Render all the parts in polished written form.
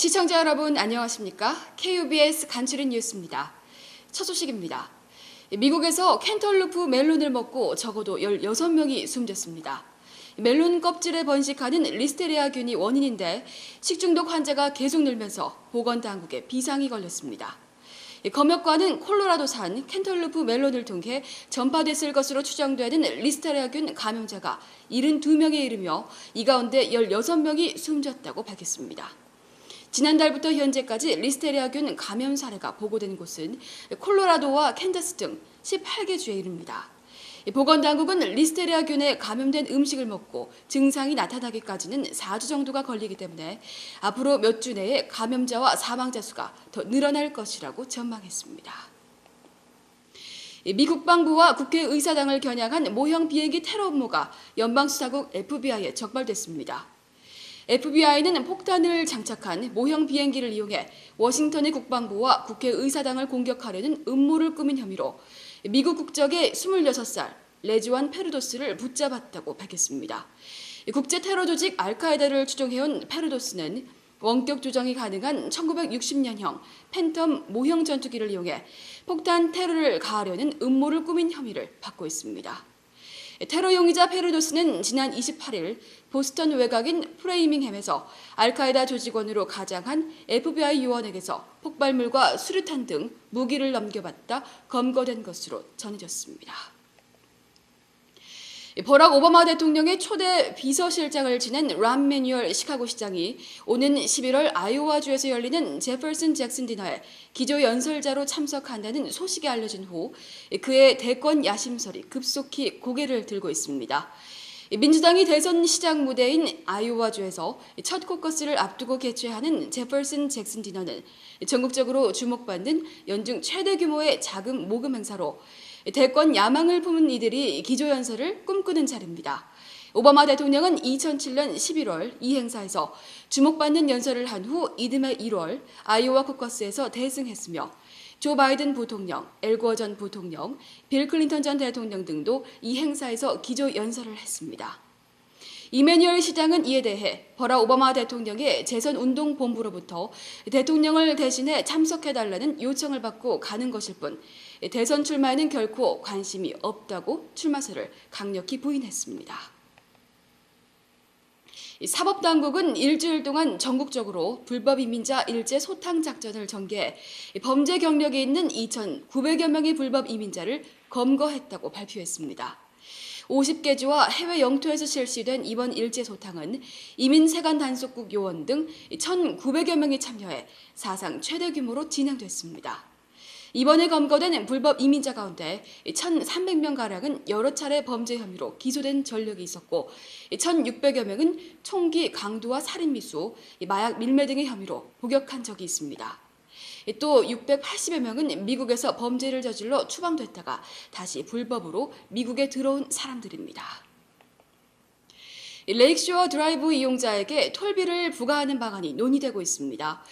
시청자 여러분 안녕하십니까? KUBS 간추린 뉴스입니다. 첫 소식입니다. 미국에서 캔털루프 멜론을 먹고 적어도 16명이 숨졌습니다. 멜론 껍질에 번식하는 리스테리아균이 원인인데 식중독 환자가 계속 늘면서 보건당국에 비상이 걸렸습니다. 검역관은 콜로라도산 캔털루프 멜론을 통해 전파됐을 것으로 추정되는 리스테리아균 감염자가 72명에 이르며 이 가운데 16명이 숨졌다고 밝혔습니다. 지난달부터 현재까지 리스테리아균 감염 사례가 보고된 곳은 콜로라도와 캔자스 등 18개 주에 이릅니다. 보건당국은 리스테리아균에 감염된 음식을 먹고 증상이 나타나기까지는 4주 정도가 걸리기 때문에 앞으로 몇 주 내에 감염자와 사망자 수가 더 늘어날 것이라고 전망했습니다. 미 국방부와 국회의사당을 겨냥한 모형 비행기 테러 음모가 연방수사국 FBI에 적발됐습니다. FBI는 폭탄을 장착한 모형 비행기를 이용해 워싱턴의 국방부와 국회의사당을 공격하려는 음모를 꾸민 혐의로 미국 국적의 26살 레주안 페르도스를 붙잡았다고 밝혔습니다. 국제 테러 조직 알카에다를 추종해온 페르도스는 원격 조정이 가능한 1960년형 팬텀 모형 전투기를 이용해 폭탄 테러를 가하려는 음모를 꾸민 혐의를 받고 있습니다. 테러 용의자 페르도스는 지난 28일 보스턴 외곽인 프레이밍햄에서 알카에다 조직원으로 가장한 FBI 요원에게서 폭발물과 수류탄 등 무기를 넘겨받다 검거된 것으로 전해졌습니다. 버락 오바마 대통령의 초대 비서실장을 지낸 람 매뉴얼 시카고 시장이 오는 11월 아이오와주에서 열리는 제퍼슨 잭슨 디너에 기조연설자로 참석한다는 소식이 알려진 후 그의 대권 야심설이 급속히 고개를 들고 있습니다. 민주당이 대선 시장 무대인 아이오와주에서 첫 코커스를 앞두고 개최하는 제퍼슨 잭슨 디너는 전국적으로 주목받는 연중 최대 규모의 자금 모금 행사로 대권 야망을 품은 이들이 기조연설을 꿈꾸는 자리입니다. 오바마 대통령은 2007년 11월 이 행사에서 주목받는 연설을 한 후 이듬해 1월 아이오와 코커스에서 대승했으며 조 바이든 부통령, 엘 고어 전 부통령, 빌 클린턴 전 대통령 등도 이 행사에서 기조연설을 했습니다. 이매뉴얼 시장은 이에 대해 버락 오바마 대통령의 재선운동본부로부터 대통령을 대신해 참석해달라는 요청을 받고 가는 것일 뿐 대선 출마에는 결코 관심이 없다고 출마설을 강력히 부인했습니다. 사법당국은 일주일 동안 전국적으로 불법 이민자 일제 소탕 작전을 전개해 범죄 경력이 있는 2,900여 명의 불법 이민자를 검거했다고 발표했습니다. 50개 주와 해외 영토에서 실시된 이번 일제 소탕은 이민 세관 단속국 요원 등 1,900여 명이 참여해 사상 최대 규모로 진행됐습니다. 이번에 검거된 불법 이민자 가운데 1,300명가량은 여러 차례 범죄 혐의로 기소된 전력이 있었고 1,600여 명은 총기 강도와 살인미수, 마약 밀매 등의 혐의로 복역한 적이 있습니다. 또 680여 명은 미국에서 범죄를 저질러 추방됐다가 다시 불법으로 미국에 들어온 사람들입니다. 레이크쇼어 드라이브 이용자에게 톨비를 부과하는 방안이 논의되고 있습니다.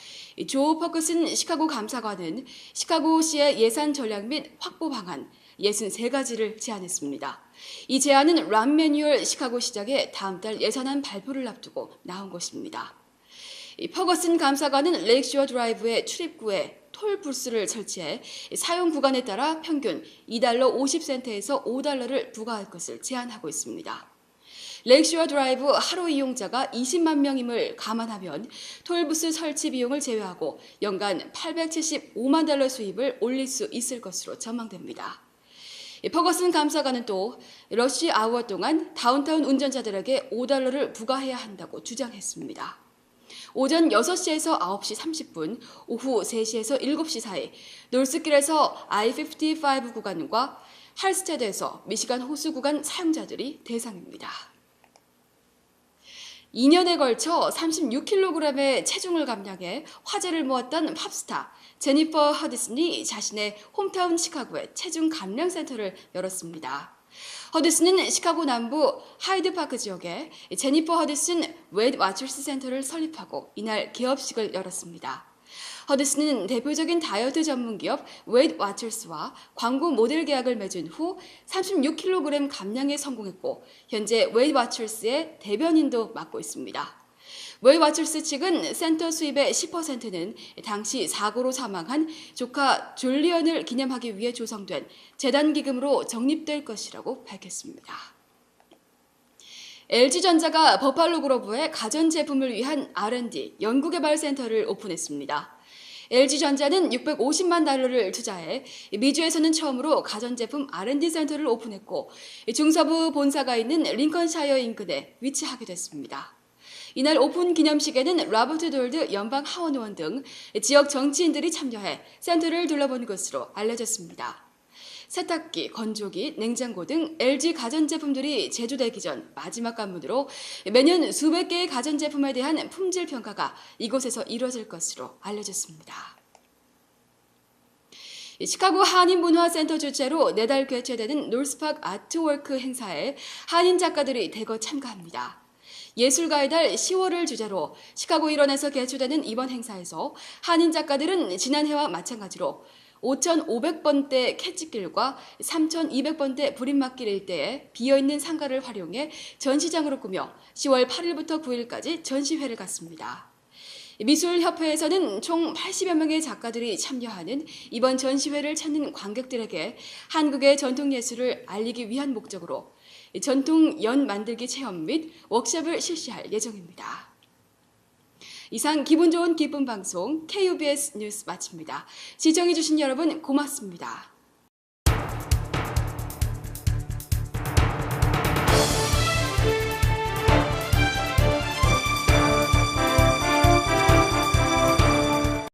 조 퍼커슨 시카고 감사관은 시카고시의 예산 전략 및 확보 방안 63가지를 제안했습니다. 이 제안은 람 매뉴얼 시카고 시장의 다음 달 예산안 발표를 앞두고 나온 것입니다. 퍼거슨 감사관은 레이크쇼어 드라이브의 출입구에 톨 부스를 설치해 사용 구간에 따라 평균 $2 50센트에서 $5를 부과할 것을 제안하고 있습니다. 레이크쇼어 드라이브 하루 이용자가 20만 명임을 감안하면 톨부스 설치 비용을 제외하고 연간 $875만 수입을 올릴 수 있을 것으로 전망됩니다. 퍼거슨 감사관은 또 러쉬 아워 동안 다운타운 운전자들에게 $5를 부과해야 한다고 주장했습니다. 오전 6시에서 9시 30분, 오후 3시에서 7시 사이 놀스길에서 I-55 구간과 할스테드에서 미시간 호수 구간 사용자들이 대상입니다. 2년에 걸쳐 36kg의 체중을 감량해 화제를 모았던 팝스타 제니퍼 허디슨이 자신의 홈타운 시카고에 체중 감량 센터를 열었습니다. 허디슨은 시카고 남부 하이드파크 지역에 제니퍼 허디슨 웨이트 와처스 센터를 설립하고 이날 개업식을 열었습니다. 허디슨은 대표적인 다이어트 전문 기업 웨이트 와처스와 광고 모델 계약을 맺은 후 36kg 감량에 성공했고 현재 웨이트 와처스의 대변인도 맡고 있습니다. 웨이 와처스 측은 센터 수입의 10%는 당시 사고로 사망한 조카 줄리언을 기념하기 위해 조성된 재단 기금으로 적립될 것이라고 밝혔습니다. LG전자가 버팔로 그로브에 가전제품을 위한 R&D 연구개발센터를 오픈했습니다. LG전자는 $650만 투자해 미주에서는 처음으로 가전제품 R&D 센터를 오픈했고 중서부 본사가 있는 링컨샤이어 인근에 위치하게 됐습니다. 이날 오픈 기념식에는 로버트 돌드 연방 하원 의원 등 지역 정치인들이 참여해 센터를 둘러본 것으로 알려졌습니다. 세탁기, 건조기, 냉장고 등 LG 가전제품들이 제조되기 전 마지막 관문으로 매년 수백 개의 가전제품에 대한 품질 평가가 이곳에서 이뤄질 것으로 알려졌습니다. 시카고 한인문화센터 주최로 내달 개최되는 놀스파크 아트워크 행사에 한인 작가들이 대거 참가합니다. 예술가의 달 10월을 주제로 시카고 일원에서 개최되는 이번 행사에서 한인 작가들은 지난해와 마찬가지로 5,500번대 캣집길과 3,200번대 부린막길 일대에 비어있는 상가를 활용해 전시장으로 꾸며 10월 8일부터 9일까지 전시회를 갖습니다. 미술협회에서는 총 80여 명의 작가들이 참여하는 이번 전시회를 찾는 관객들에게 한국의 전통예술을 알리기 위한 목적으로 전통 연 만들기 체험 및 워크숍을 실시할 예정입니다. 이상 기분 좋은 기쁨 방송 KUBS 뉴스 마칩니다. 시청해주신 여러분 고맙습니다.